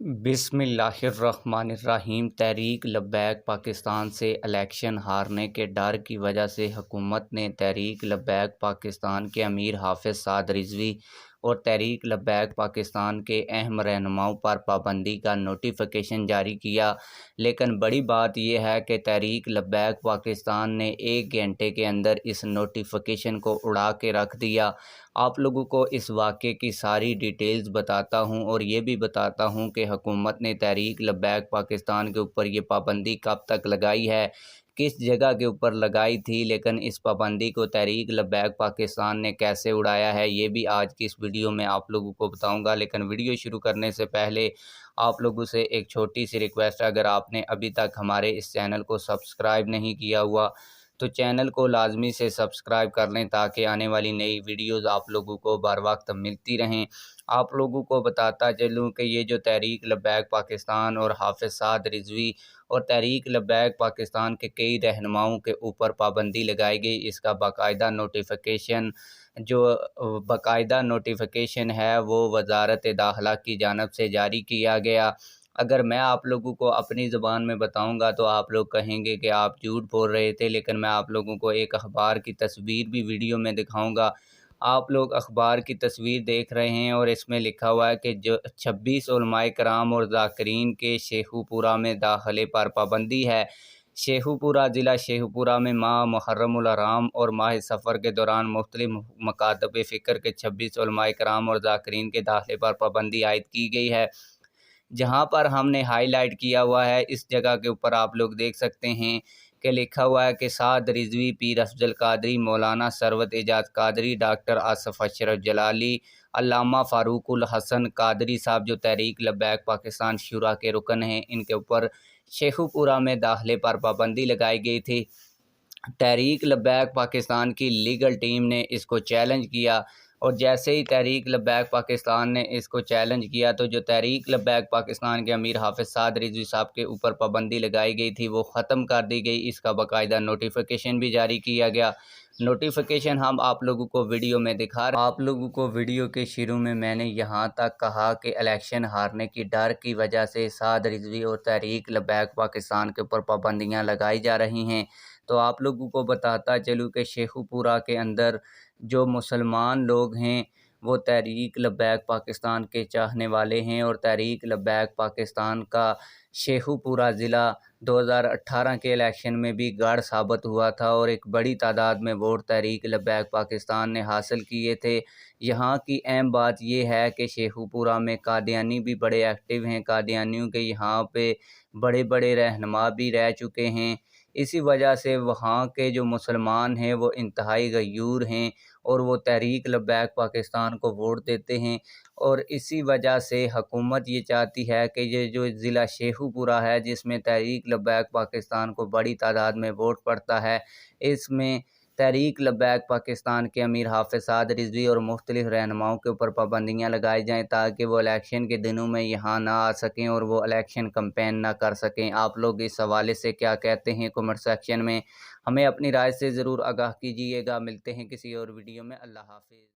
بسم اللہ الرحمن الرحیم۔ تحریک لبیک پاکستان سے الیکشن ہارنے کے ڈر کی وجہ سے حکومت نے تحریک لبیک پاکستان کے امیر حافظ سعد رضوی اور تحریک لبیک پاکستان کے اہم رہنماؤں پر پابندی کا نوٹیفیکیشن جاری کیا، لیکن بڑی بات یہ ہے کہ تحریک لبیک پاکستان نے 1 گھنٹے کے اندر اس نوٹیفیکیشن کو اڑا کے رکھ دیا۔ آپ لوگوں کو اس واقعے کی ساری ڈیٹیلز بتاتا ہوں اور یہ بھی بتاتا ہوں کہ حکومت نے تحریک لبیک پاکستان کے اوپر یہ پابندی کب تک لگائی ہے، کس جگہ کے اوپر لگائی تھی، لیکن اس پابندی کو تحریک لبیک پاکستان نے کیسے اڑایا ہے، یہ بھی آج کی اس ویڈیو میں آپ لوگوں کو بتاؤں گا۔ لیکن ویڈیو شروع کرنے سے پہلے آپ لوگوں سے ایک چھوٹی سی ریکویسٹ ہے، اگر آپ نے ابھی تک ہمارے اس چینل کو سبسکرائب نہیں کیا ہوا تو چینل کو لازمی سے سبسکرائب کر لیں تاکہ آنے والی نئی ویڈیوز آپ لوگوں کو بر وقت ملتی رہیں۔ آپ لوگوں کو بتاتا چلوں کہ یہ جو تحریک لبیک پاکستان اور حافظ سعد رضوی اور تحریک لبیک پاکستان کے کئی رہنماؤں کے اوپر پابندی لگائی گئی، اس کا باقاعدہ نوٹیفیکیشن ہے وہ وزارت داخلہ کی جانب سے جاری کیا گیا۔ اگر میں آپ لوگوں کو اپنی زبان میں بتاؤں گا تو آپ لوگ کہیں گے کہ آپ جھوٹ بول رہے تھے، لیکن میں آپ لوگوں کو ایک اخبار کی تصویر بھی ویڈیو میں دکھاؤں گا۔ آپ لوگ اخبار کی تصویر دیکھ رہے ہیں اور اس میں لکھا ہوا ہے کہ 26 علماء کرام اور ذاکرین کے شیخو پورہ میں داخلے پر پابندی ہے۔ شیخو پورہ ضلع شیخو پورہ میں ماہ محرم الحرام اور ماہ سفر کے دوران مختلف مکاتب فکر کے 26 علماء کرام اور ذاکرین کے داخلے پر پابندی عائد کی گئی ہے۔ جہاں پر ہم نے ہائی لائٹ کیا ہوا ہے اس جگہ کے اوپر آپ لوگ دیکھ سکتے ہیں کہ لکھا ہوا ہے کہ سعد رضوی، پیر افضل قادری، مولانا ثروت اعجاز قادری، ڈاکٹر آصف اشرف جلالی، علامہ فاروق الحسن قادری صاحب جو تحریک لبیک پاکستان شورا کے رکن ہیں، ان کے اوپر شیخو پورہ میں داخلے پر پابندی لگائی گئی تھی۔ تحریک لبیک پاکستان کی لیگل ٹیم نے اس کو چیلنج کیا، اور جیسے ہی تحریک لبیک پاکستان نے اس کو چیلنج کیا تو جو تحریک لبیک پاکستان کے امیر حافظ سعد رضوی صاحب کے اوپر پابندی لگائی گئی تھی وہ ختم کر دی گئی۔ اس کا باقاعدہ نوٹیفیکیشن بھی جاری کیا گیا۔ نوٹیفیکیشن ہم آپ لوگوں کو ویڈیو میں دکھا رہے ہیں۔ آپ لوگوں کو ویڈیو کے شروع میں نے یہاں تک کہا کہ الیکشن ہارنے کی ڈر کی وجہ سے سعد رضوی اور تحریک لبیک پاکستان کے اوپر پابندیاں لگائی جا رہی ہیں، تو آپ لوگوں کو بتاتا چلوں کہ شیخو پورہ کے اندر جو مسلمان لوگ ہیں وہ تحریک لبیک پاکستان کے چاہنے والے ہیں، اور تحریک لبیک پاکستان کا شیخو پورہ ضلع 2018 کے الیکشن میں بھی گڑھ ثابت ہوا تھا اور ایک بڑی تعداد میں ووٹ تحریک لبیک پاکستان نے حاصل کیے تھے۔ یہاں کی اہم بات یہ ہے کہ شیخو پورہ میں قادیانی بھی بڑے ایکٹیو ہیں، قادیانیوں کے یہاں پہ بڑے بڑے رہنما بھی رہ چکے ہیں۔ اسی وجہ سے وہاں کے جو مسلمان ہیں وہ انتہائی غیور ہیں اور وہ تحریک لبیک پاکستان کو ووٹ دیتے ہیں، اور اسی وجہ سے حکومت یہ چاہتی ہے کہ یہ جو ضلع شیخو پورہ ہے جس میں تحریک لبیک پاکستان کو بڑی تعداد میں ووٹ پڑتا ہے، اس میں تحریک لبیک پاکستان کے امیر حافظ سعد رضوی اور مختلف رہنماؤں کے اوپر پابندیاں لگائی جائیں تاکہ وہ الیکشن کے دنوں میں یہاں نہ آ سکیں اور وہ الیکشن کمپین نہ کر سکیں۔ آپ لوگ اس حوالے سے کیا کہتے ہیں کمنٹ سیکشن میں ہمیں اپنی رائے سے ضرور آگاہ کیجیے گا۔ ملتے ہیں کسی اور ویڈیو میں۔ اللہ حافظ۔